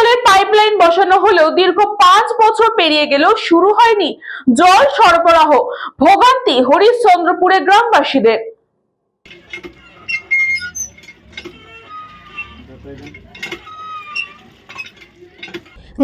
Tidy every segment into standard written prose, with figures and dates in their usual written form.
জলের পাইপলাইন বসানো হলেও দীর্ঘ 5 বছর পেরিয়ে গেলেও শুরু হয়নি জল সরবরাহ। ভোগান্তি হরিশ্চন্দ্রপুরের গ্রামবাসীদের।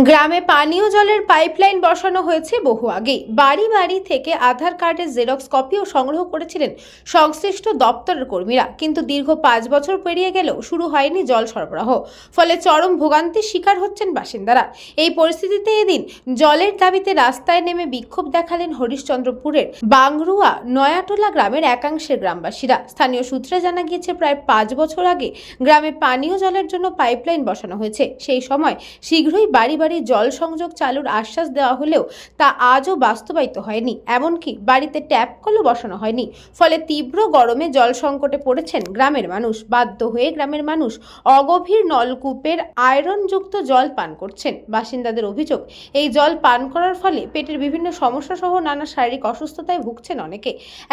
গ্রামে পানীয় জলের পাইপলাইন বসানো হয়েছে বহু আগে। বাড়ি বাড়ি থেকে আধার কার্ডের জেরক্স কপিও সংগ্রহ করেছিলেন সংশ্লিষ্ট দপ্তরের কর্মীরা, কিন্তু দীর্ঘ 5 বছর পেরিয়ে গেলেও শুরু হয়নি জল সরবরাহ। ফলে চরম ভোগান্তির শিকার হচ্ছেন বাসিন্দারা। এই পরিস্থিতিতে এদিন জলের দাবিতে রাস্তায় নেমে বিক্ষোভ দেখালেন হরিশ্চন্দ্রপুরের বাংরুয়া নয়াটোলা গ্রামের একাংশের গ্রামবাসীরা। স্থানীয় সূত্রে জানা গিয়েছে, প্রায় 5 বছর আগে গ্রামে পানীয় জলের জন্য পাইপলাইন বসানো হয়েছে। সেই সময় শীঘ্রই বাড়ি জল সংযোগ চালুর আশ্বাস দেওয়া হলেও তা আজও বাস্তবায়িত হয়নি। এমনকি বাড়িতে ট্যাপ কলও বসানো হয়নি। ফলে তীব্র গরমে জল সংকটে পড়েছেন গ্রামের মানুষ। বাধ্য হয়ে গ্রামের মানুষ অগভীর নলকূপের আয়রনযুক্ত জল পান করছেন। বাসিন্দাদের অভিযোগ, এই জল পান করার ফলে পেটের বিভিন্ন সমস্যা সহ নানা শারীরিক অসুস্থতায় ভুগছেন অনেকে।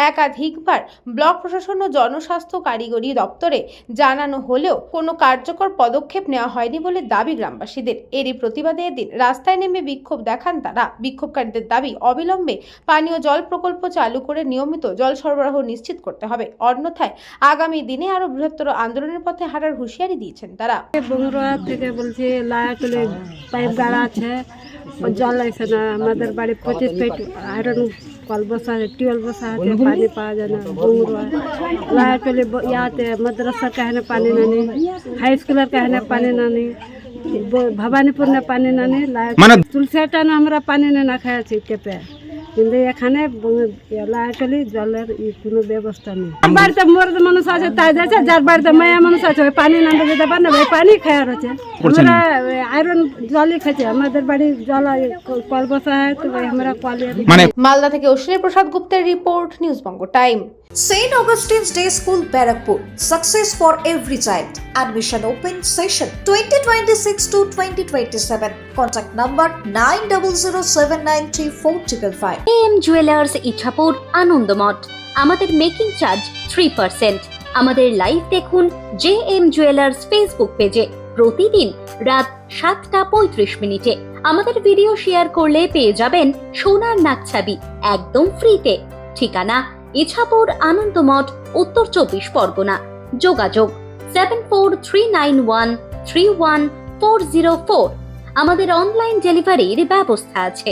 একাধিকবার ব্লক প্রশাসন ও জনস্বাস্থ্য কারিগরি দপ্তরে জানানো হলেও কোনো কার্যকর পদক্ষেপ নেওয়া হয়নি বলে দাবি গ্রামবাসীদের। এরই প্রতিবাদে এদিন রাস্তায় নেমে বিক্ষোভ দেখান তারা। বিক্ষোভকারীদের দাবি, অবিলম্বে পানীয় জল প্রকল্প চালু করে নিয়মিত জল সরবরাহ নিশ্চিত করতে হবে। অন্যথায় আগামী দিনে আরো বৃহত্তর আন্দোলনের পথে হাঁটার হুঁশিয়ারি দিয়েছেন তারা। বগুড়া থেকে বলছি, লায়াটুলে পাইপ গাড়া আছে, জল আসে না। আমাদের বাড়ি 25 ফিট আয়রন কল বসা আছে, টিউবওয়েল বসা আছে, পানি পাওয়া যায় না। বগুড়া লায়াটুলে ইয়াতে মাদ্রাসা कहने पानी नहीं, हाई स्कूलर कहने पानी नहीं, ভবানীপুর না পানি নানি, মানে তুলসিয়াটা আমরা পানি না খাইছি টেপে, কিন্তু এখানে লাইটলি জলের কোনো ব্যবস্থা নেই। বাড়িতে মরদ মানুষ আছে তাই যাচ্ছে, যার বাড়িতে মায়া মানুষ আছে ওই পানি না দিতে পারে না, ওই পানি খাওয়ার আছে। আমরা আয়রন জলই খাচ্ছি, আমাদের বাড়ির জল কল বসা হয় তো আমরা কল। মালদা থেকে অশ্বিনী প্রসাদ গুপ্তের report, news Banga time. St. Augustine's Day School, Barrackpur. Success for every child. Admission open session 2026 to 2027. Contact number 9007934555. AM Jewelers Ichapur Anandamath. আমাদের মেকিং চার্জ 3%। আমাদের লাইভ দেখুন JM Jewelers ফেসবুক পেজে প্রতিদিন রাত 7:35 আমাদের ভিডিও শেয়ার করলে পেয়ে যাবেন সোনার নাকছাবি একদম ফ্রিতে। ঠিকানা ইছাপুর আনন্দমঠ, উত্তর 24 পরগনা। যোগাযোগ 7439131404। আমাদের অনলাইন ডেলিভারির ব্যবস্থা আছে।